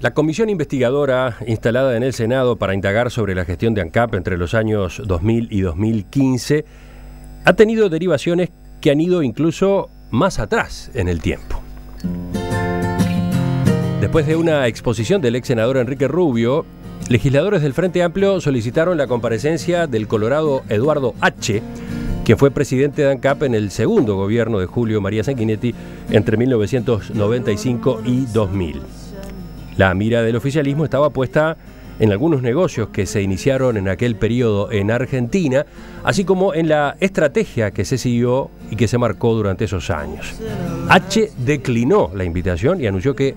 La comisión investigadora instalada en el Senado para indagar sobre la gestión de ANCAP entre los años 2000 y 2015 ha tenido derivaciones que han ido incluso más atrás en el tiempo. Después de una exposición del ex senador Enrique Rubio, legisladores del Frente Amplio solicitaron la comparecencia del colorado Eduardo H., quien fue presidente de ANCAP en el segundo gobierno de Julio María Sanguinetti entre 1995 y 2000. La mira del oficialismo estaba puesta en algunos negocios que se iniciaron en aquel periodo en Argentina, así como en la estrategia que se siguió y que se marcó durante esos años. H. declinó la invitación y anunció que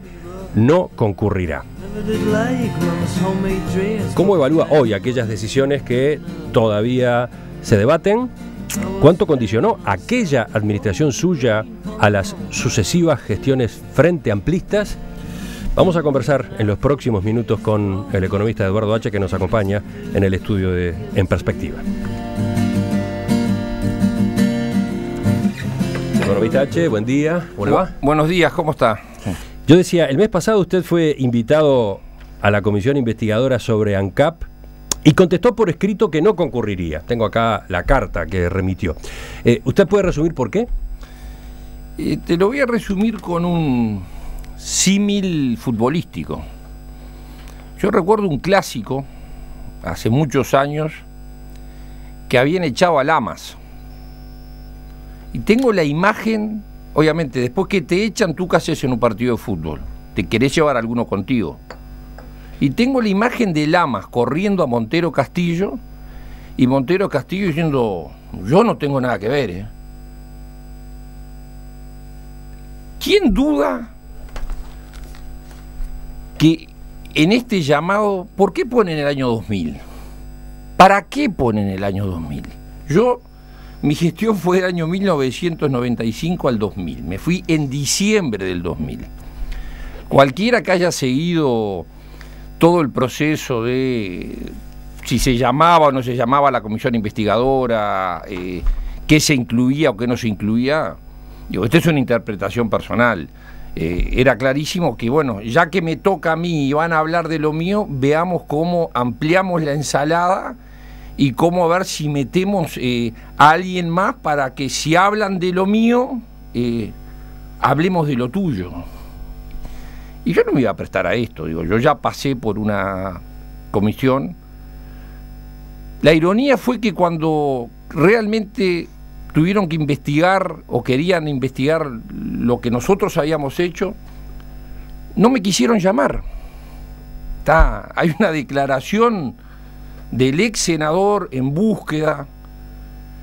no concurrirá. ¿Cómo evalúa hoy aquellas decisiones que todavía se debaten? ¿Cuánto condicionó aquella administración suya a las sucesivas gestiones frente amplistas? Vamos a conversar en los próximos minutos con el economista Eduardo H., que nos acompaña en el estudio de En Perspectiva. Economista H., buen día. ¿Cómo le va? Buenos días, ¿cómo está? Yo decía, el mes pasado usted fue invitado a la comisión investigadora sobre ANCAP y contestó por escrito que no concurriría. Tengo acá la carta que remitió. ¿Usted puede resumir por qué? Te lo voy a resumir con un símil futbolístico. Yo recuerdo un clásico, hace muchos años, que habían echado a Lamas. Y tengo la imagen, obviamente, después que te echan, ¿tú qué haces en un partido de fútbol? ¿Te querés llevar a alguno contigo? Y tengo la imagen de Lamas corriendo a Montero Castillo, y Montero Castillo diciendo, yo no tengo nada que ver, ¿Quién duda que en este llamado, ¿por qué ponen el año 2000? ¿Para qué ponen el año 2000? Mi gestión fue del año 1995 al 2000. Me fui en diciembre del 2000. Cualquiera que haya seguido todo el proceso de si se llamaba o no se llamaba la comisión investigadora, qué se incluía o qué no se incluía, digo, esta es una interpretación personal. Era clarísimo que, bueno, ya que me toca a mí y van a hablar de lo mío, veamos cómo ampliamos la ensalada y cómo a ver si metemos a alguien más para que si hablan de lo mío, hablemos de lo tuyo. Y yo no me iba a prestar a esto, digo, yo ya pasé por una comisión. La ironía fue que cuando realmente tuvieron que investigar o querían investigar lo que nosotros habíamos hecho, no me quisieron llamar. Hay una declaración del ex senador en búsqueda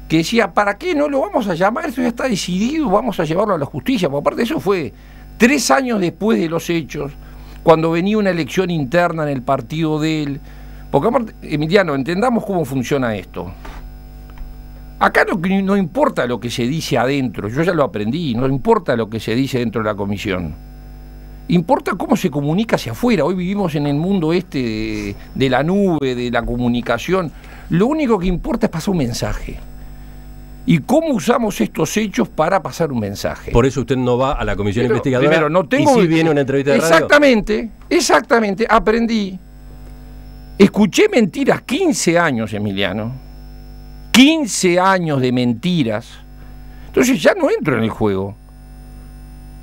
que decía, ¿para qué no lo vamos a llamar? Eso ya está decidido, vamos a llevarlo a la justicia. Por aparte, eso fue 3 años después de los hechos, cuando venía una elección interna en el partido de él. Porque aparte, Emiliano, entendamos cómo funciona esto. Acá no importa lo que se dice adentro, yo ya lo aprendí, no importa lo que se dice dentro de la comisión. Importa cómo se comunica hacia afuera. Hoy vivimos en el mundo de la nube, de la comunicación. Lo único que importa es pasar un mensaje. ¿Y cómo usamos estos hechos para pasar un mensaje? Por eso usted no va a la comisión investigadora. Primero, no tengo, y sí viene una entrevista de radio. Exactamente, aprendí. Escuché mentiras 15 años, Emiliano. 15 años de mentiras. Entonces ya no entro en el juego.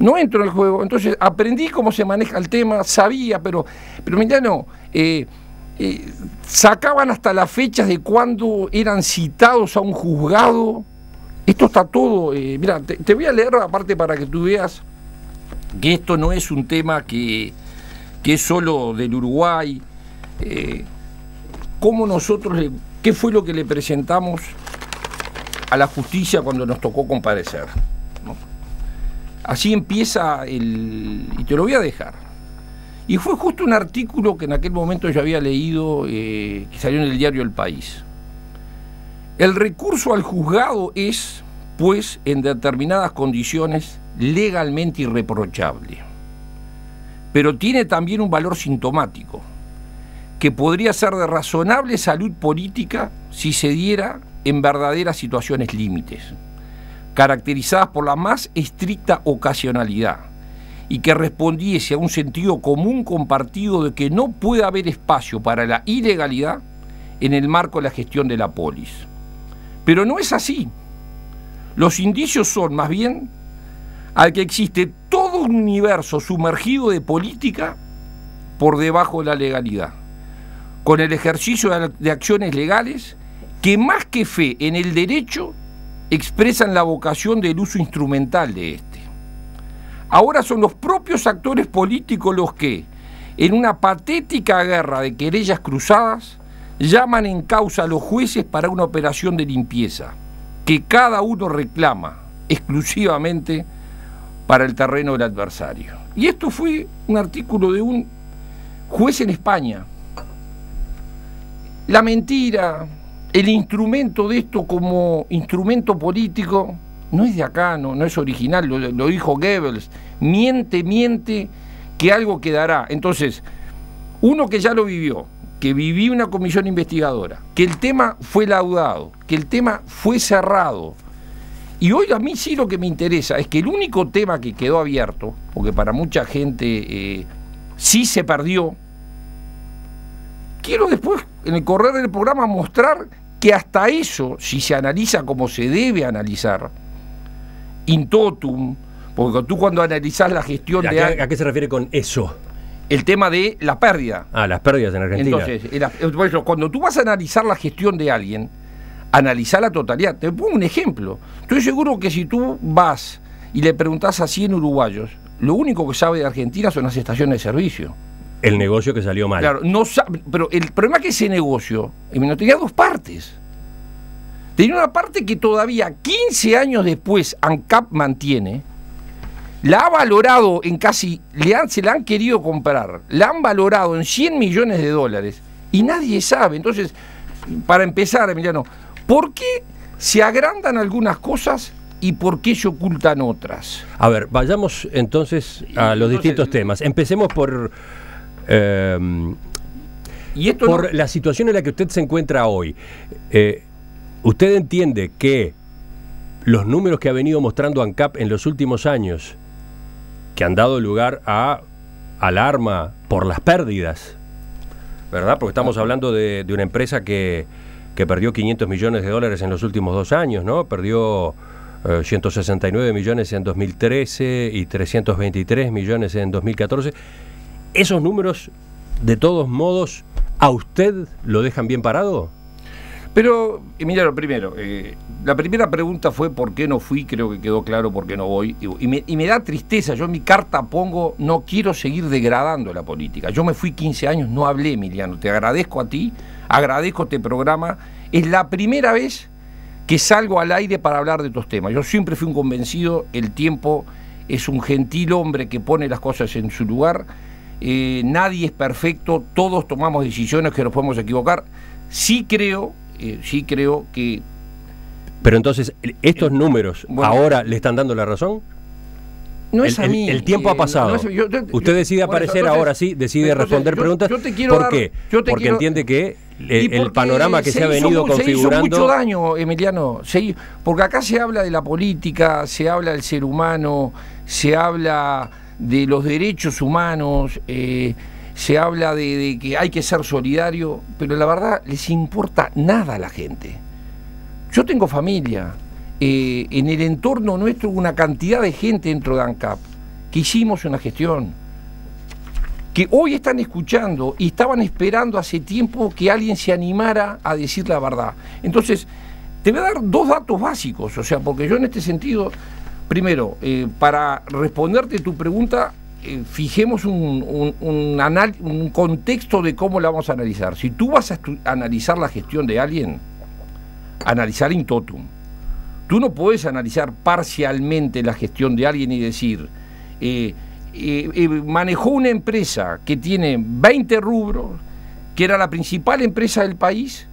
Entonces aprendí cómo se maneja el tema, sabía, pero Emiliano, sacaban hasta las fechas de cuando eran citados a un juzgado. Esto está todo, mira, te voy a leer aparte para que tú veas que esto no es un tema que es solo del Uruguay. Cómo nosotros, qué fue lo que le presentamos a la justicia cuando nos tocó comparecer, ¿no? Así empieza y te lo voy a dejar. Y fue justo un artículo que en aquel momento yo había leído, que salió en el diario El País. El recurso al juzgado es, pues, en determinadas condiciones, legalmente irreprochable. Pero tiene también un valor sintomático, que podría ser de razonable salud política si se diera en verdaderas situaciones límites, caracterizadas por la más estricta ocasionalidad, y que respondiese a un sentido común compartido de que no puede haber espacio para la ilegalidad en el marco de la gestión de la polis. Pero no es así. Los indicios son, más bien, al que existe todo un universo sumergido de política por debajo de la legalidad, con el ejercicio de acciones legales que más que fe en el derecho expresan la vocación del uso instrumental de este. Ahora son los propios actores políticos los que, en una patética guerra de querellas cruzadas, llaman en causa a los jueces para una operación de limpieza, que cada uno reclama exclusivamente para el terreno del adversario. Y esto fue un artículo de un juez en España. La mentira, el instrumento de esto como instrumento político, no es de acá, no es original, lo dijo Goebbels. Miente, que algo quedará. Entonces, uno que ya lo vivió, que vivió una comisión investigadora, que el tema fue laudado, que el tema fue cerrado. Y hoy a mí sí lo que me interesa es que el único tema que quedó abierto, porque para mucha gente sí se perdió, quiero después, en el correr del programa, mostrar que hasta eso, si se analiza como se debe analizar, in totum, porque tú cuando analizás la gestión de... ¿A qué se refiere con eso? El tema de la pérdida. Las pérdidas en Argentina. Entonces, cuando tú vas a analizar la gestión de alguien, analizar la totalidad. Te pongo un ejemplo. Estoy seguro que si tú vas y le preguntás a 100 uruguayos, lo único que sabe de Argentina son las estaciones de servicio. El negocio que salió mal. Claro, no sabe, pero el problema es que ese negocio tenía dos partes. Tenía una parte que todavía 15 años después ANCAP mantiene, la ha valorado en casi, se la han querido comprar, la han valorado en $100 millones y nadie sabe. Entonces, para empezar, Emiliano, ¿por qué se agrandan algunas cosas y por qué se ocultan otras? A ver, vayamos entonces a los distintos temas. Empecemos por la situación en la que usted se encuentra hoy. ¿Usted entiende que los números que ha venido mostrando ANCAP en los últimos años, que han dado lugar a alarma por las pérdidas, ¿verdad? Porque estamos hablando de una empresa que perdió $500 millones en los últimos 2 años, ¿no? Perdió 169 millones en 2013 y 323 millones en 2014. ¿Esos números, de todos modos, a usted lo dejan bien parado? Pero, mira, lo primero, la primera pregunta fue ¿por qué no fui? Creo que quedó claro por qué no voy. Y me da tristeza, yo en mi carta pongo, no quiero seguir degradando la política. Yo me fui 15 años, no hablé, Emiliano, te agradezco a ti, agradezco este programa. Es la primera vez que salgo al aire para hablar de estos temas. Yo siempre fui un convencido, el tiempo es un gentil hombre que pone las cosas en su lugar. Nadie es perfecto, todos tomamos decisiones que nos podemos equivocar. Sí creo que... Pero entonces, ¿estos números ahora le están dando la razón? No es a mí. El tiempo ha pasado. Usted decide aparecer entonces, ahora sí, decide responder preguntas. ¿Por qué? Porque entiende que el panorama que se ha venido configurando... Se hizo mucho daño, Emiliano. Porque acá se habla de la política, se habla del ser humano, se habla de los derechos humanos, se habla de que hay que ser solidario, pero la verdad les importa nada a la gente. Yo tengo familia, en el entorno nuestro hubo una cantidad de gente dentro de ANCAP que hicimos una gestión, que hoy están escuchando y estaban esperando hace tiempo que alguien se animara a decir la verdad. Entonces, te voy a dar 2 datos básicos, o sea, porque yo en este sentido, primero, para responderte tu pregunta, fijemos un contexto de cómo la vamos a analizar. Si tú vas a analizar la gestión de alguien, analizar in totum. Tú no puedes analizar parcialmente la gestión de alguien y decir, manejó una empresa que tiene 20 rubros, que era la principal empresa del país,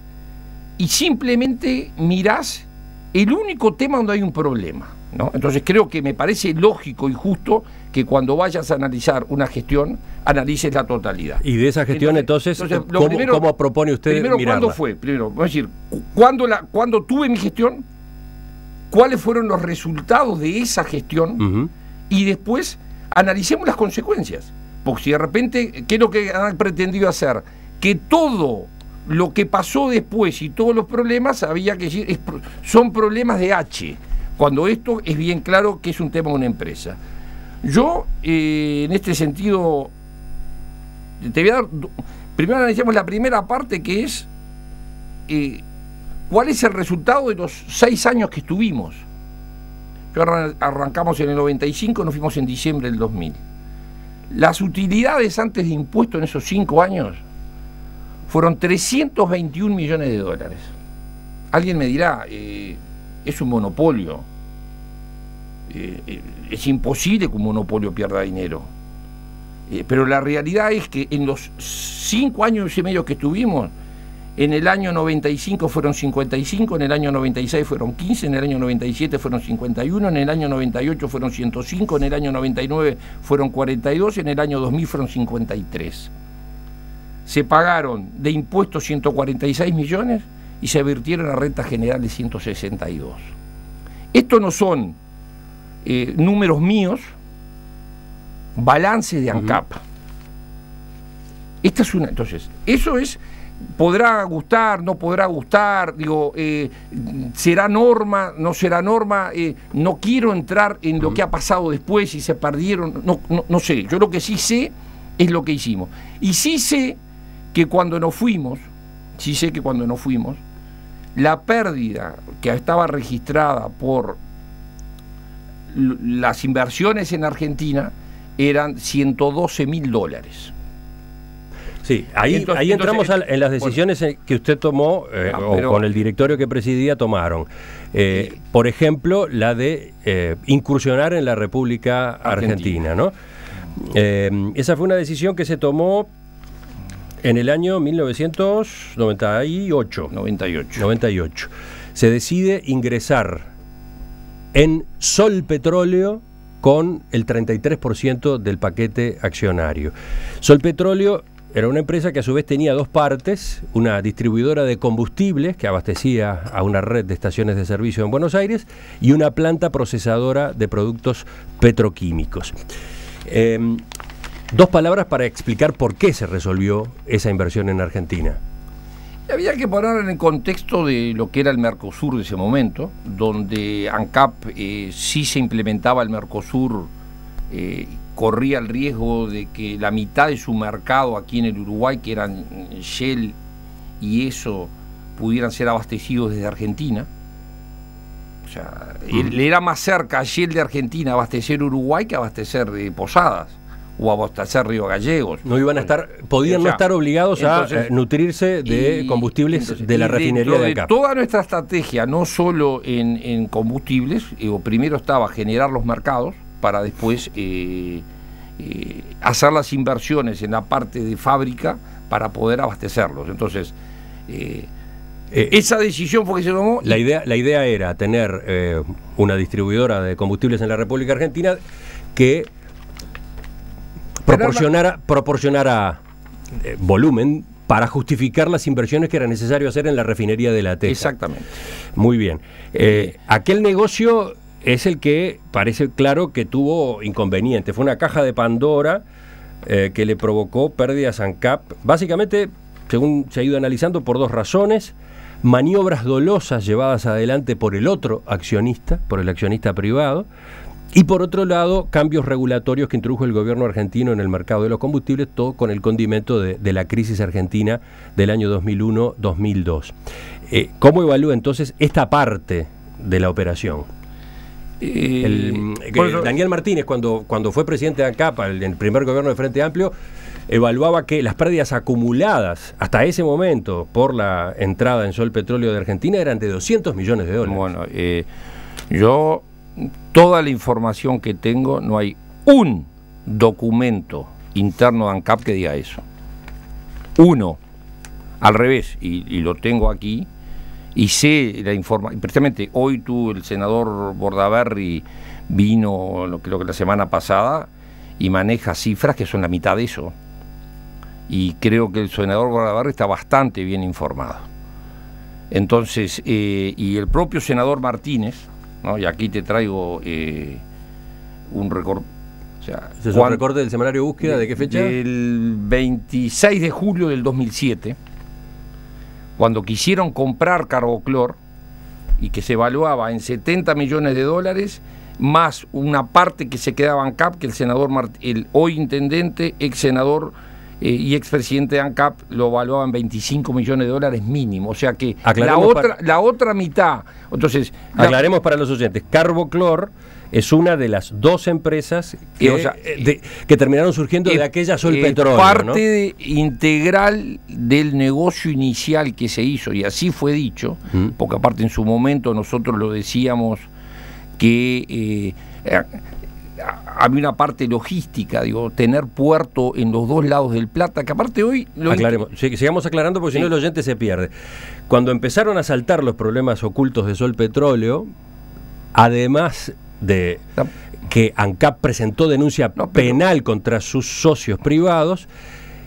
y simplemente mirás el único tema donde hay un problema, ¿no? Entonces creo que me parece lógico y justo que cuando vayas a analizar una gestión, analices la totalidad. Y de esa gestión, entonces ¿cómo propone usted mirarla? ¿Cuándo fue? Primero, vamos a decir, ¿cuándo tuve mi gestión? ¿Cuáles fueron los resultados de esa gestión? Y después, analicemos las consecuencias. Porque si de repente, ¿qué es lo que han pretendido hacer? Que todo lo que pasó después y todos los problemas, había que decir, son problemas de H, cuando esto es bien claro que es un tema de una empresa. Yo, en este sentido, te voy a dar... Primero analicemos la primera parte, que es cuál es el resultado de los 6 años que estuvimos. Arrancamos en el 95, nos fuimos en diciembre del 2000. Las utilidades antes de impuestos en esos 5 años fueron 321 millones de dólares. Alguien me dirá, es un monopolio. Es imposible que un monopolio pierda dinero. Pero la realidad es que en los 5 años y medio que estuvimos, en el año 95 fueron 55, en el año 96 fueron 15, en el año 97 fueron 51, en el año 98 fueron 105, en el año 99 fueron 42, en el año 2000 fueron 53. Se pagaron de impuestos 146 millones y se virtieron a rentas generales 162. Estos no son números míos, balance de ANCAP. Esta es una... Entonces, eso es... Podrá gustar, no podrá gustar, digo, será norma, no será norma, no quiero entrar en lo que ha pasado después, si se perdieron, no sé. Yo lo que sí sé es lo que hicimos. Y sí sé que cuando nos fuimos, la pérdida que estaba registrada por las inversiones en Argentina eran $112.000. Sí, ahí entramos en las decisiones que usted tomó, o con el directorio que presidía tomaron. Por ejemplo, la de incursionar en la República Argentina, ¿no? Esa fue una decisión que se tomó en el año 1998. 98. Se decide ingresar en Sol Petróleo con el 33% del paquete accionario. Sol Petróleo era una empresa que a su vez tenía 2 partes, una distribuidora de combustibles que abastecía a una red de estaciones de servicio en Buenos Aires y una planta procesadora de productos petroquímicos. 2 palabras para explicar por qué se resolvió esa inversión en Argentina. Había que poner en el contexto de lo que era el Mercosur de ese momento, donde ANCAP sí se implementaba el Mercosur, corría el riesgo de que la mitad de su mercado aquí en el Uruguay, que eran Shell y eso, pudieran ser abastecidos desde Argentina. O sea, le era más cerca a Shell de Argentina abastecer Uruguay que abastecer Posadas o abastecer Río Gallegos. No iban a estar, podían no estar obligados a nutrirse de combustibles de la refinería de ANCAP. Toda nuestra estrategia, no solo en combustibles, primero estaba generar los mercados para después hacer las inversiones en la parte de fábrica para poder abastecerlos. Entonces, esa decisión fue que se tomó. La idea era tener una distribuidora de combustibles en la República Argentina que proporcionara volumen para justificar las inversiones que era necesario hacer en la refinería de La Teja. Exactamente. Muy bien. Aquel negocio es el que parece claro que tuvo inconveniente. Fue una caja de Pandora que le provocó pérdidas a ANCAP. Básicamente, según se ha ido analizando, por 2 razones. Maniobras dolosas llevadas adelante por el otro accionista, por el accionista privado. Y por otro lado, cambios regulatorios que introdujo el gobierno argentino en el mercado de los combustibles, todo con el condimento de la crisis argentina del año 2001-2002. ¿Cómo evalúa entonces esta parte de la operación? Daniel Martínez, cuando fue presidente de ANCAP, en el primer gobierno de Frente Amplio, evaluaba que las pérdidas acumuladas hasta ese momento por la entrada en Sol Petróleo de Argentina eran de $200 millones. Bueno, yo, toda la información que tengo, no hay un documento interno de ANCAP que diga eso. Uno. Al revés, y lo tengo aquí, y sé la información. Precisamente hoy el senador Bordaberry vino, creo que la semana pasada, y maneja cifras que son la mitad de eso. Y creo que el senador Bordaberry está bastante bien informado. Entonces, y el propio senador Martínez, ¿no? Y aquí te traigo un récord. O sea, ¿ese es un recorte del semanario de búsqueda de qué fecha? Del 26 de julio del 2007, cuando quisieron comprar Carboclor y que se evaluaba en $70 millones, más una parte que se quedaba en ANCAP, que el senador el hoy intendente, ex senador y expresidente de ANCAP lo evaluaba en $25 millones mínimo. O sea que la otra mitad. Entonces, aclaremos para los oyentes, Carboclor es una de las dos empresas que terminaron surgiendo de aquella Solpetróleo. Parte integral del negocio inicial que se hizo, y así fue dicho, porque aparte en su momento nosotros lo decíamos que había una parte logística, digo, tener puerto en los dos lados del Plata, que aparte hoy... Aclaremos, sigamos aclarando porque si no el oyente se pierde. Cuando empezaron a saltar los problemas ocultos de Solpetróleo, además de que ANCAP presentó denuncia penal contra sus socios privados,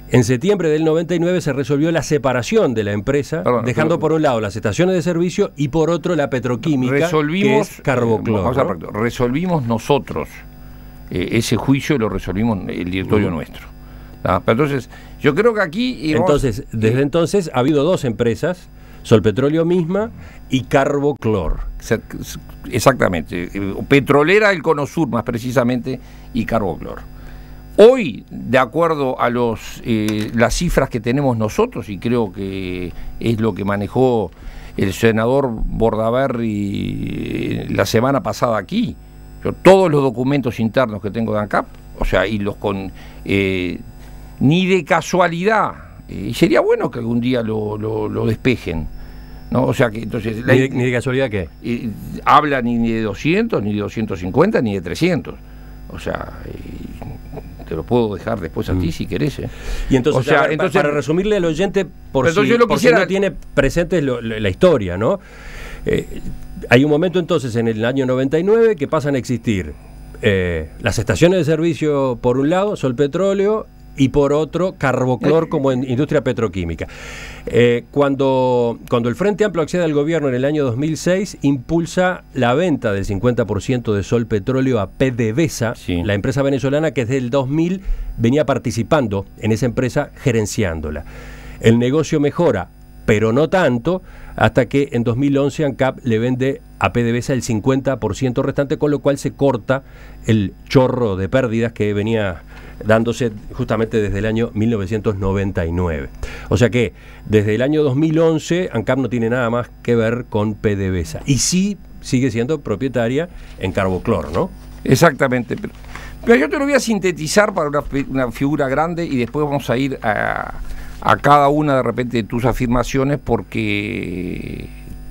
en septiembre del 99 se resolvió la separación de la empresa, dejando por un lado las estaciones de servicio y por otro la petroquímica, que es Carboclor. Resolvimos nosotros ese juicio, lo resolvimos el directorio nuestro. Pero entonces, yo creo que aquí... Desde entonces ha habido dos empresas, Solpetróleo misma y Carboclor. Exactamente. Petrolera del Cono Sur, más precisamente, y Carboclor. Hoy, de acuerdo a las cifras que tenemos nosotros, y creo que es lo que manejó el senador Bordaberry la semana pasada aquí, todos los documentos internos que tengo de ANCAP, o sea, y los con... ni de casualidad, y sería bueno que algún día lo despejen, ¿no? O sea que entonces... ¿Ni de casualidad qué? Habla ni de 200, ni de 250, ni de 300. O sea... te lo puedo dejar después a ti si querés. Y entonces, para resumirle al oyente, por si no tiene presente la historia, ¿no? Hay un momento entonces en el año 99 que pasan a existir las estaciones de servicio por un lado, Solpetróleo, y por otro Carboclor como en industria petroquímica. Cuando el Frente Amplio accede al gobierno en el año 2006, impulsa la venta del 50% de Solpetróleo a PDVSA, la empresa venezolana que desde el 2000 venía participando en esa empresa, gerenciándola. El negocio mejora, pero no tanto, hasta que en 2011 ANCAP le vende a PDVSA el 50% restante, con lo cual se corta el chorro de pérdidas que venía dándose justamente desde el año 1999. O sea que desde el año 2011 ANCAP no tiene nada más que ver con PDVSA y sí sigue siendo propietaria en Carboclor, ¿no? Exactamente. Pero yo te lo voy a sintetizar para una figura grande y después vamos a ir a cada una de repente de tus afirmaciones, porque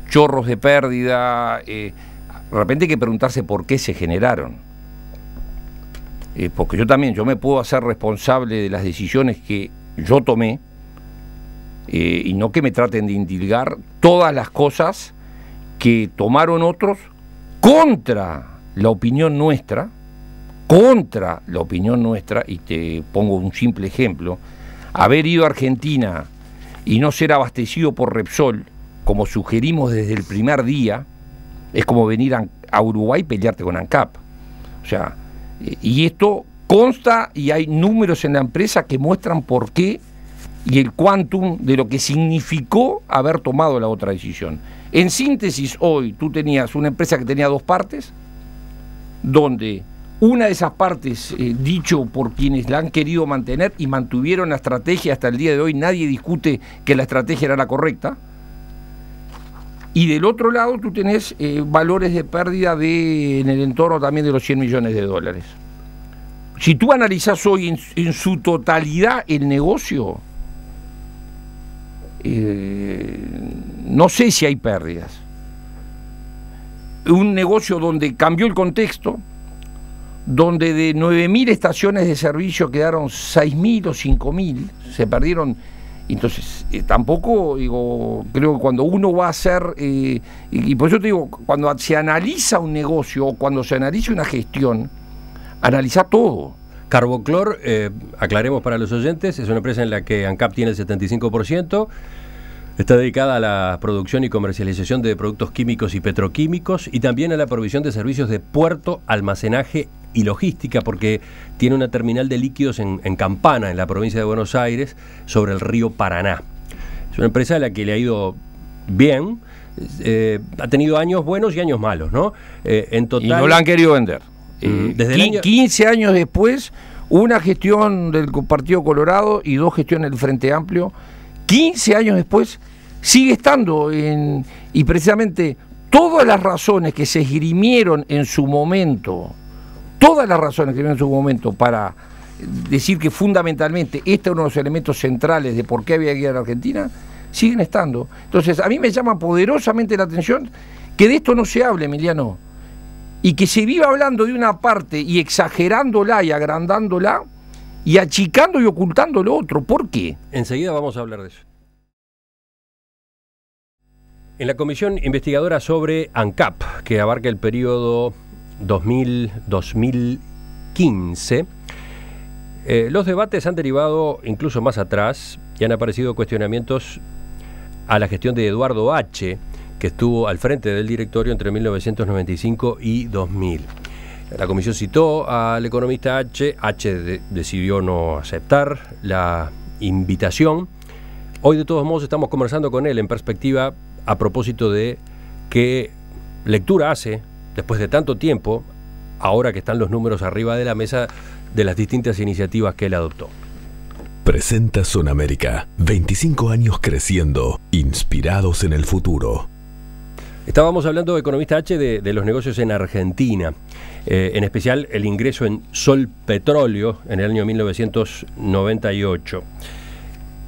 chorros de pérdida, de repente hay que preguntarse por qué se generaron. Porque yo me puedo hacer responsable de las decisiones que yo tomé, y no que me traten de indilgar todas las cosas que tomaron otros contra la opinión nuestra, y te pongo un simple ejemplo: haber ido a Argentina y no ser abastecido por Repsol, como sugerimos desde el primer día, es como venir a Uruguay y pelearte con ANCAP. O sea, y esto consta y hay números en la empresa que muestran por qué y el quantum de lo que significó haber tomado la otra decisión. En síntesis, hoy tú tenías una empresa que tenía dos partes, donde una de esas partes, dicho por quienes la han querido mantener y mantuvieron la estrategia hasta el día de hoy, nadie discute que la estrategia era la correcta, y del otro lado tú tenés valores de pérdida en el entorno también de los $100 millones. Si tú analizás hoy en su totalidad el negocio, no sé si hay pérdidas. Un negocio donde cambió el contexto, donde de 9.000 estaciones de servicio quedaron 6.000 o 5.000, se perdieron. Entonces, tampoco, digo, creo que cuando uno va a hacer, y por eso te digo, cuando se analiza un negocio o cuando se analiza una gestión, analiza todo. Carboclor, aclaremos para los oyentes, es una empresa en la que ANCAP tiene el 75%, Está dedicada a la producción y comercialización de productos químicos y petroquímicos y también a la provisión de servicios de puerto, almacenaje y logística, porque tiene una terminal de líquidos en Campana, en la provincia de Buenos Aires, sobre el río Paraná. Es una empresa a la que le ha ido bien, ha tenido años buenos y años malos, ¿no? En total, y no la han querido vender. Desde el año 15 años después, una gestión del Partido Colorado y 2 gestiones del Frente Amplio. 15 años después sigue estando y precisamente todas las razones que se esgrimieron en su momento, para decir que fundamentalmente este es uno de los elementos centrales de por qué había que ir a la Argentina, siguen estando. Entonces a mí me llama poderosamente la atención que de esto no se hable, Emiliano, y que se viva hablando de una parte y exagerándola y agrandándola y achicando y ocultando lo otro. ¿Por qué? Enseguida vamos a hablar de eso. En la comisión investigadora sobre ANCAP, que abarca el periodo 2000-2015, los debates han derivado incluso más atrás y han aparecido cuestionamientos a la gestión de Eduardo H., que estuvo al frente del directorio entre 1995 y 2000. La comisión citó al economista H. Decidió no aceptar la invitación. Hoy, de todos modos, estamos conversando con él en perspectiva a propósito de qué lectura hace, después de tanto tiempo, ahora que están los números arriba de la mesa, de las distintas iniciativas que él adoptó. Presenta Sonamérica, 25 años creciendo, inspirados en el futuro. Estábamos hablando, de economista H, de los negocios en Argentina, en especial el ingreso en Sol Petróleo en el año 1998.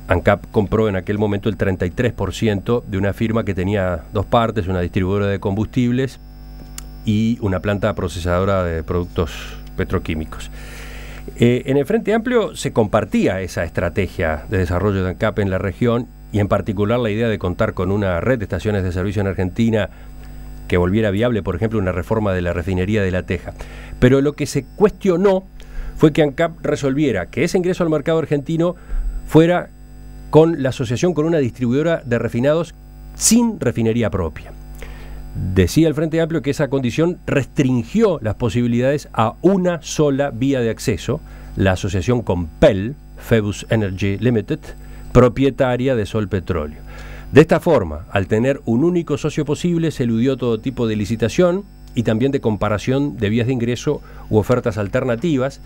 ANCAP compró en aquel momento el 33% de una firma que tenía 2 partes, una distribuidora de combustibles y una planta procesadora de productos petroquímicos. En el Frente Amplio se compartía esa estrategia de desarrollo de ANCAP en la región, y en particular la idea de contar con una red de estaciones de servicio en Argentina que volviera viable, por ejemplo, una reforma de la refinería de La Teja. Pero lo que se cuestionó fue que ANCAP resolviera que ese ingreso al mercado argentino fuera con la asociación con una distribuidora de refinados sin refinería propia. Decía el Frente Amplio que esa condición restringió las posibilidades a una sola vía de acceso, la asociación con PEL, Phoebus Energy Limited, propietaria de Sol Petróleo. De esta forma, al tener un único socio posible, se eludió todo tipo de licitación y también de comparación de vías de ingreso u ofertas alternativas.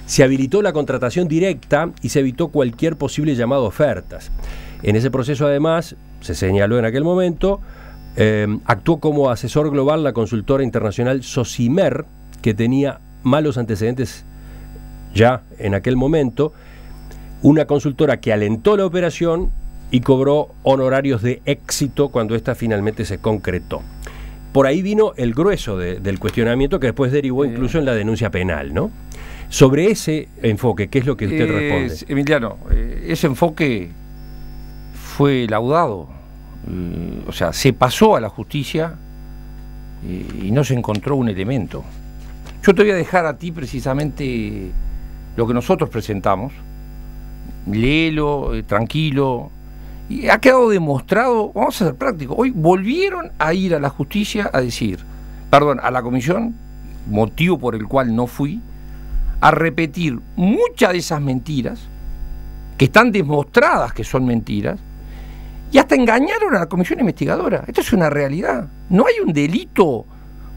Se habilitó la contratación directa y se evitó cualquier posible llamado a ofertas. En ese proceso, además, se señaló en aquel momento, actuó como asesor global la consultora internacional Socimer, que tenía malos antecedentes ya en aquel momento, una consultora que alentó la operación y cobró honorarios de éxito cuando ésta finalmente se concretó. Por ahí vino el grueso del cuestionamiento, que después derivó incluso en la denuncia penal, ¿no? Sobre ese enfoque, ¿qué es lo que usted responde? Emiliano, ese enfoque fue laudado. O sea, se pasó a la justicia y no se encontró un elemento. Yo te voy a dejar a ti precisamente lo que nosotros presentamos. Léelo, tranquilo. Y ha quedado demostrado, vamos a ser prácticos, hoy volvieron a ir a la justicia a decir, a la comisión, motivo por el cual no fui, a repetir muchas de esas mentiras, que están demostradas que son mentiras, y hasta engañaron a la comisión investigadora. Esto es una realidad. No hay un delito,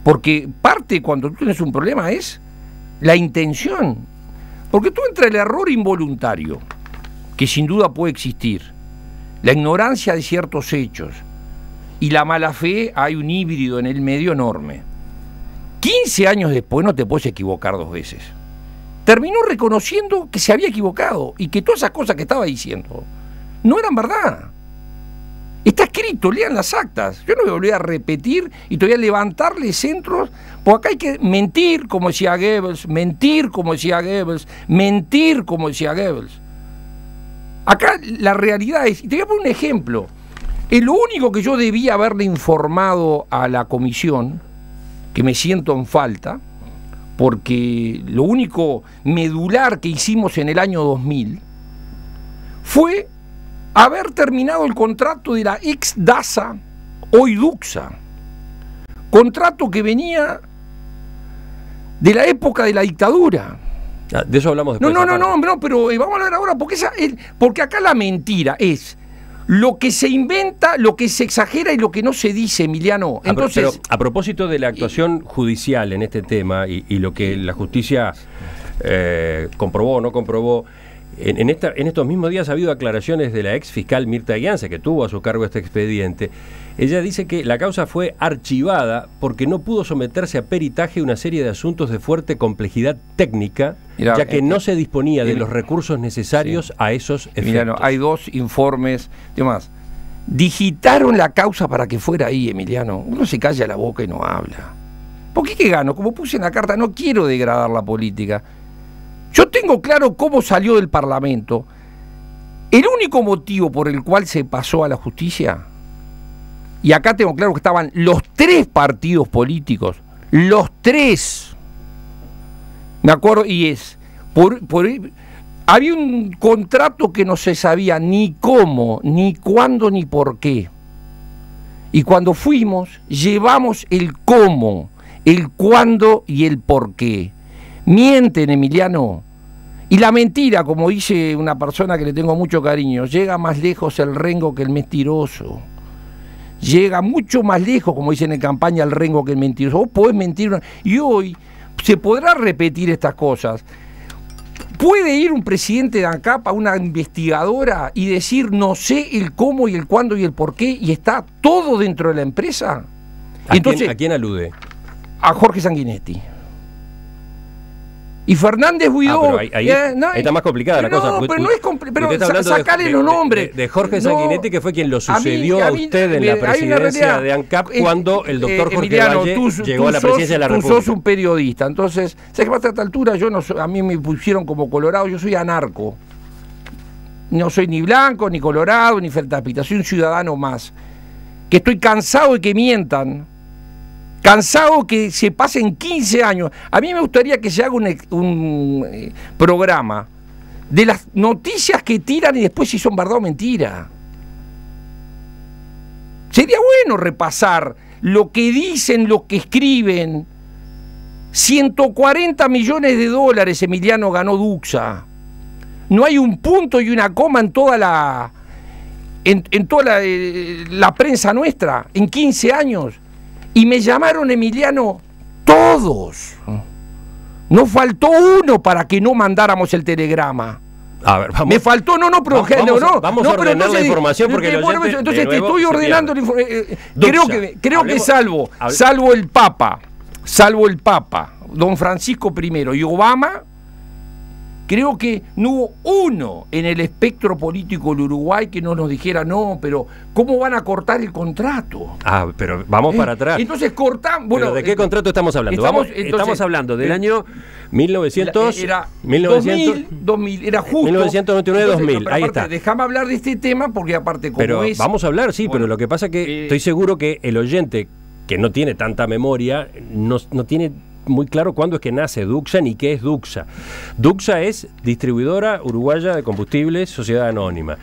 porque parte cuando tú tienes un problema es la intención. Porque tú entre el error involuntario, que sin duda puede existir, la ignorancia de ciertos hechos y la mala fe, hay un híbrido en el medio enorme. 15 años después no te puedes equivocar 2 veces. Terminó reconociendo que se había equivocado y que todas esas cosas que estaba diciendo no eran verdad. Está escrito, lean las actas. Yo no voy a volver a repetir y te voy a levantarle centros, porque acá hay que mentir, como decía Goebbels, mentir, como decía Goebbels, mentir, como decía Goebbels. Acá la realidad es, y te voy a poner un ejemplo, lo único que yo debía haberle informado a la comisión, que me siento en falta, porque lo único medular que hicimos en el año 2000 fue haber terminado el contrato de la ex DASA, hoy Duxa. Contrato que venía de la época de la dictadura. De eso hablamos después. No, pero vamos a hablar ahora, porque acá la mentira es lo que se inventa, lo que se exagera y lo que no se dice, Emiliano. Entonces, pero a propósito de la actuación judicial en este tema y lo que la justicia comprobó o no comprobó, en estos mismos días ha habido aclaraciones de la ex fiscal Mirta Guianza, que tuvo a su cargo este expediente. Ella dice que la causa fue archivada porque no pudo someterse a peritaje una serie de asuntos de fuerte complejidad técnica, ya que no se disponía de los recursos necesarios a esos efectos. Emiliano, hay 2 informes, además, digitaron la causa para que fuera ahí, Emiliano. Uno se calla la boca y no habla. ¿Por qué gano? Como puse en la carta, no quiero degradar la política. Yo tengo claro cómo salió del Parlamento. El único motivo por el cual se pasó a la justicia, y acá tengo claro que estaban los 3 partidos políticos, los 3, me acuerdo, y es, había un contrato que no se sabía ni cómo, ni cuándo, ni por qué. Y cuando fuimos, llevamos el cómo, el cuándo y el por qué. Mienten, Emiliano. Y la mentira, como dice una persona que le tengo mucho cariño, llega más lejos el rengo que el mentiroso. Llega mucho más lejos, como dicen en campaña, el rengo que el mentiroso. Vos podés mentir. Y hoy se podrá repetir estas cosas. ¿Puede ir un presidente de ANCAP a una investigadora y decir no sé el cómo y el cuándo y el por qué y está todo dentro de la empresa? Entonces, ¿a quién alude? A Jorge Sanguinetti. Y Fernández Huidó. Ahí está más complicada la cosa. Pero no es complicado. Pero sacale los nombres. De Jorge Sanguinetti, que fue quien lo sucedió a usted en la presidencia de ANCAP cuando el doctor Jorge Valle llegó a la presidencia de la República. Tú sos un periodista, entonces, ¿sabes qué? A esta altura a mí me pusieron como colorado, yo soy anarco. No soy ni blanco, ni colorado, ni feltapita, soy un ciudadano más. Que estoy cansado de que mientan. Cansado que se pasen 15 años. A mí me gustaría que se haga un programa de las noticias que tiran y después si son verdad o mentira. Sería bueno repasar lo que dicen, lo que escriben. 140 millones de dólares, Emiliano, ganó Duxa. No hay un punto y una coma en toda la prensa nuestra, en 15 años. Y me llamaron, Emiliano, todos. No faltó uno para que no mandáramos el telegrama. A ver, vamos. Me faltó, vamos a ordenar la información porque entonces te estoy ordenando la información. Creo que salvo el Papa, don Francisco I y Obama, creo que no hubo uno en el espectro político del Uruguay que no nos dijera, no, pero ¿cómo van a cortar el contrato? Pero vamos para atrás. Entonces cortamos. Bueno, ¿de qué contrato estamos hablando? Estamos hablando del año 1900. Era 2000, era justo. 1999-2000, ahí está. Déjame hablar de este tema porque aparte como pero vamos a hablar, sí, pero lo que pasa es que estoy seguro que el oyente que no tiene tanta memoria no tiene muy claro cuándo es que nace Duxa ni qué es Duxa. Duxa es Distribuidora Uruguaya de Combustibles, Sociedad Anónima.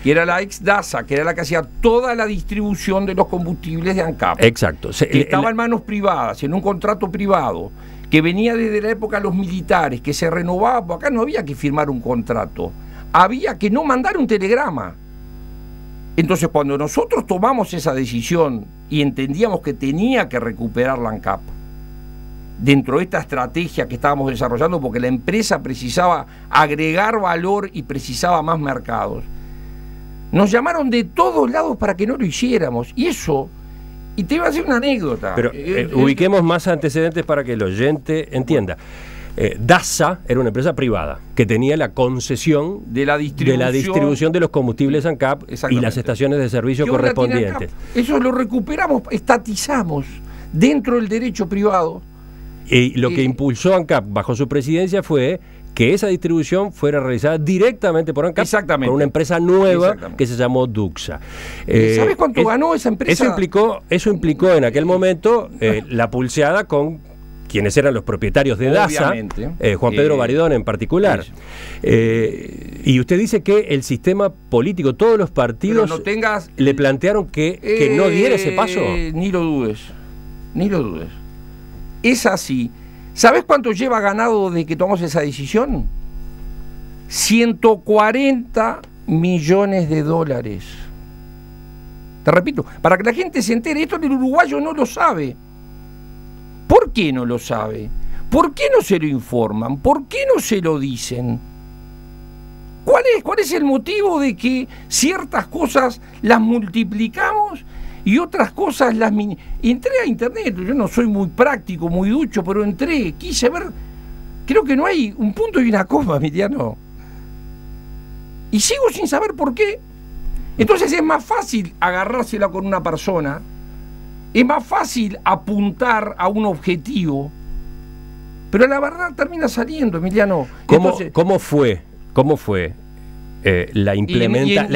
Y era la ex DASA, que era la que hacía toda la distribución de los combustibles de ANCAP. Exacto. Que estaba en manos privadas, en un contrato privado, que venía desde la época de los militares, que se renovaba, porque acá no había que firmar un contrato, había que no mandar un telegrama. Entonces cuando nosotros tomamos esa decisión y entendíamos que tenía que recuperar la ANCAP, dentro de esta estrategia que estábamos desarrollando, porque la empresa precisaba agregar valor y precisaba más mercados, nos llamaron de todos lados para que no lo hiciéramos. Y eso, y te iba a decir una anécdota. Pero ubiquemos más antecedentes para que el oyente entienda. DASA era una empresa privada que tenía la concesión de la distribución de los combustibles ANCAP y las estaciones de servicio correspondientes. Eso lo recuperamos, estatizamos dentro del derecho privado. Y lo que impulsó ANCAP bajo su presidencia fue que esa distribución fuera realizada directamente por ANCAP, por una empresa nueva que se llamó Duxa. ¿Sabes cuánto ganó esa empresa? Eso implicó en aquel momento la pulseada con quienes eran los propietarios de DASA, Juan Pedro Baridón en particular. Y usted dice que el sistema político, todos los partidos le plantearon que no diera ese paso. Ni lo dudes, ni lo dudes. Es así. ¿Sabes cuánto lleva ganado desde que tomamos esa decisión? 140 millones de dólares. Te repito, para que la gente se entere, esto el uruguayo no lo sabe. ¿Por qué no lo sabe? ¿Por qué no se lo informan? ¿Por qué no se lo dicen? ¿Cuál es el motivo de que ciertas cosas las multiplicamos y otras cosas las... Entré a internet, yo no soy muy práctico, muy ducho, pero entré, quise ver, creo que no hay un punto y una coma, Emiliano. Y sigo sin saber por qué. Entonces es más fácil agarrársela con una persona, es más fácil apuntar a un objetivo, pero la verdad termina saliendo, Emiliano. ¿Cómo fue la implementación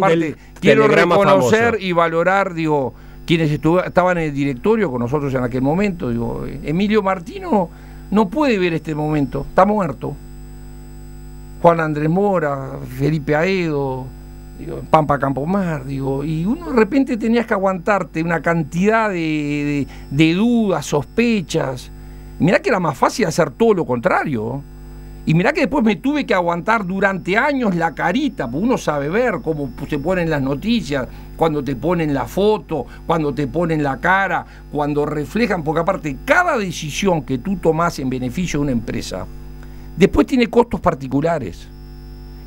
del quiero reconocer famoso y valorar, digo, quienes estaban en el directorio con nosotros en aquel momento? Digo, Emilio Martino no puede ver este momento, está muerto. Juan Andrés Mora, Felipe Aedo, digo, Pampa Campomar, digo, y uno de repente tenías que aguantarte una cantidad de dudas, sospechas. Mirá que era más fácil hacer todo lo contrario. Y mirá que después me tuve que aguantar durante años la carita, porque uno sabe ver cómo se ponen las noticias, cuando te ponen la foto, cuando te ponen la cara, cuando reflejan, porque aparte cada decisión que tú tomás en beneficio de una empresa, después tiene costos particulares.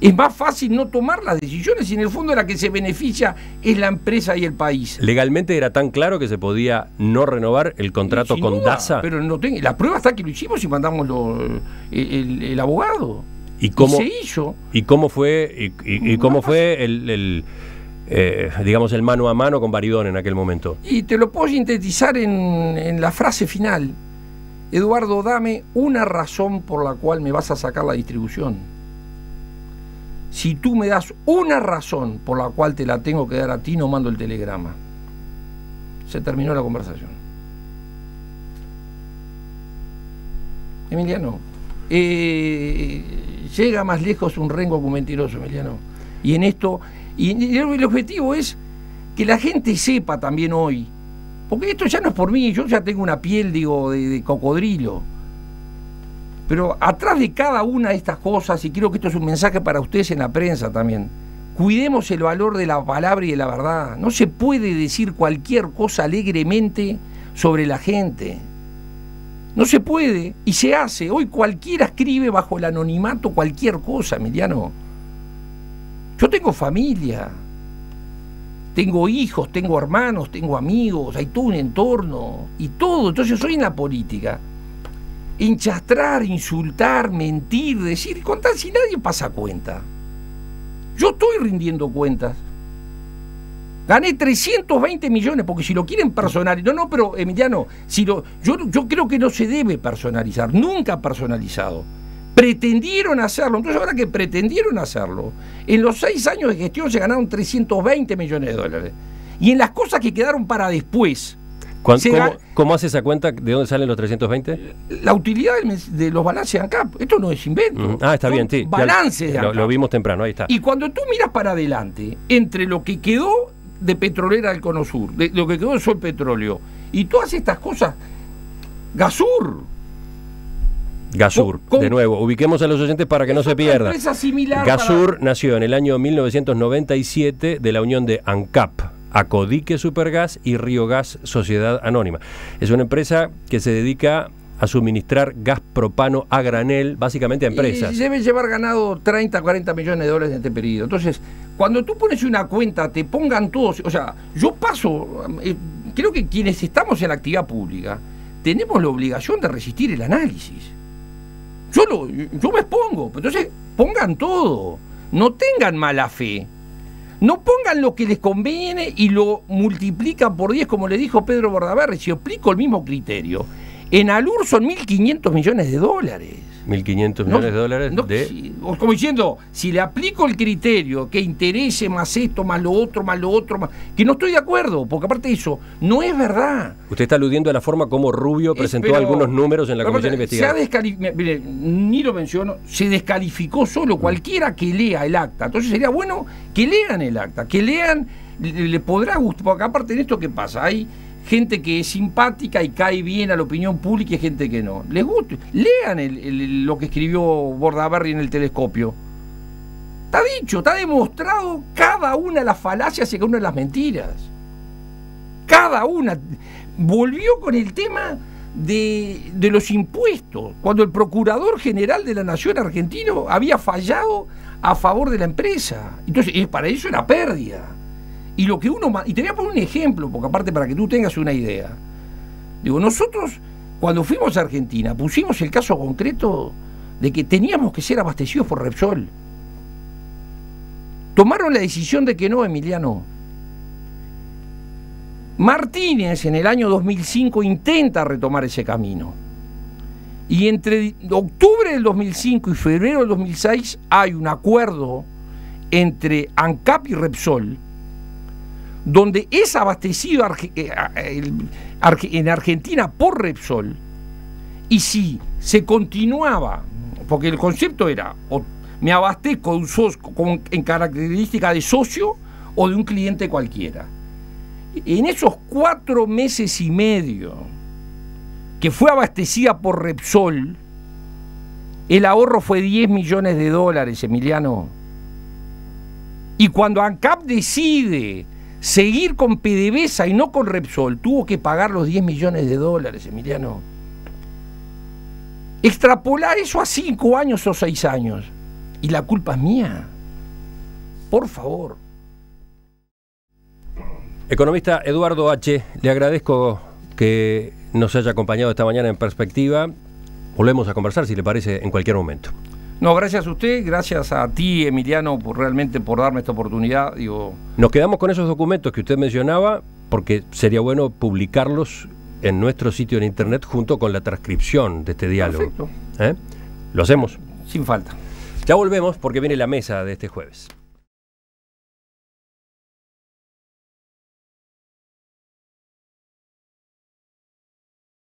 Es más fácil no tomar las decisiones y en el fondo la que se beneficia es la empresa y el país. ¿Legalmente era tan claro que se podía no renovar el contrato con DASA? Pero la prueba está que lo hicimos y mandamos el abogado. ¿Y cómo se hizo? ¿Y cómo fue, cómo fue digamos el mano a mano con Baridón en aquel momento? Y te lo puedo sintetizar en la frase final. Eduardo, dame una razón por la cual me vas a sacar la distribución. Si tú me das una razón por la cual te la tengo que dar a ti, no mando el telegrama. Se terminó la conversación. Emiliano, llega más lejos un rengo que un mentiroso, Emiliano. Y en esto, y el objetivo es que la gente sepa también hoy, porque esto ya no es por mí, yo ya tengo una piel, digo, de cocodrilo. Pero atrás de cada una de estas cosas, y creo que esto es un mensaje para ustedes en la prensa también, cuidemos el valor de la palabra y de la verdad. No se puede decir cualquier cosa alegremente sobre la gente. No se puede, y se hace. Hoy cualquiera escribe bajo el anonimato cualquier cosa, Emiliano. Yo tengo familia, tengo hijos, tengo hermanos, tengo amigos, hay todo un entorno, y todo. Entonces hoy en la política, enchastrar, insultar, mentir, decir, contar si nadie pasa cuenta. Yo estoy rindiendo cuentas. Gané 320 millones, porque si lo quieren personalizar... No, pero Emiliano, yo creo que no se debe personalizar, nunca personalizado. Pretendieron hacerlo, entonces ahora que pretendieron hacerlo, en los 6 años de gestión se ganaron 320 millones de dólares. Y en las cosas que quedaron para después... ¿Cómo hace esa cuenta? ¿De dónde salen los 320? La utilidad de los balances de ANCAP. Esto no es invento. Está bien, sí. Balances de ANCAP. Lo vimos temprano, ahí está. Y cuando tú miras para adelante, entre lo que quedó de Petrolera del Cono Sur, de lo que quedó de Sol Petróleo, y todas estas cosas, Gasur, de nuevo, ubiquemos a los oyentes para que no se pierda. Gasur nació en el año 1997 de la unión de ANCAP, Acodique Supergas y Río Gas Sociedad Anónima. Es una empresa que se dedica a suministrar gas propano a granel, básicamente a empresas. Y debe llevar ganado 30, 40 millones de dólares en este periodo. Entonces, cuando tú pones una cuenta, te pongan todos... O sea, yo paso... creo que quienes estamos en la actividad pública tenemos la obligación de resistir el análisis. Yo me expongo, entonces pongan todo. No tengan mala fe. No pongan lo que les conviene y lo multiplican por 10, como le dijo Pedro Bordaberry. Si aplico el mismo criterio En Alur son 1.500 millones de dólares. 1.500 millones de dólares como diciendo, si le aplico el criterio que interese más esto, más lo otro, que no estoy de acuerdo, porque aparte de eso, no es verdad. Usted está aludiendo a la forma como Rubio presentó algunos números en la comisión investigadora. Mire, ni lo menciono, se descalificó solo cualquiera que lea el acta. Entonces sería bueno que lean el acta, que lean, le podrá gustar, porque aparte de esto, ¿qué pasa? Hay gente que es simpática y cae bien a la opinión pública y gente que no. Les gusta. Lean lo que escribió Bordaberry en El Telescopio. Está dicho, está demostrado cada una de las falacias y cada una de las mentiras. Cada una. Volvió con el tema de los impuestos, cuando el Procurador General de la Nación argentino había fallado a favor de la empresa. Entonces, para eso era pérdida. Y lo que y te voy a poner un ejemplo, porque aparte para que tú tengas una idea. Digo, nosotros cuando fuimos a Argentina pusimos el caso concreto de que teníamos que ser abastecidos por Repsol. Tomaron la decisión de que no, Emiliano. Martínez en el año 2005 intenta retomar ese camino. Y entre octubre del 2005 y febrero del 2006 hay un acuerdo entre ANCAP y Repsol, donde es abastecido en Argentina por Repsol, y si se continuaba, porque el concepto era, o me abastezco de un socio en característica de socio o de un cliente cualquiera. En esos 4 meses y medio que fue abastecida por Repsol, el ahorro fue 10 millones de dólares, Emiliano. Y cuando ANCAP decide seguir con PDVSA y no con Repsol, tuvo que pagar los 10 millones de dólares, Emiliano. Extrapolar eso a 5 años o 6 años. Y la culpa es mía. Por favor. Economista Eduardo H., le agradezco que nos haya acompañado esta mañana en Perspectiva. Volvemos a conversar, si le parece, en cualquier momento. No, gracias a usted, gracias a ti, Emiliano, realmente por darme esta oportunidad. Nos quedamos con esos documentos que usted mencionaba, porque sería bueno publicarlos en nuestro sitio en internet junto con la transcripción de este diálogo. Perfecto. ¿Lo hacemos? Sin falta. Ya volvemos porque viene la mesa de este jueves.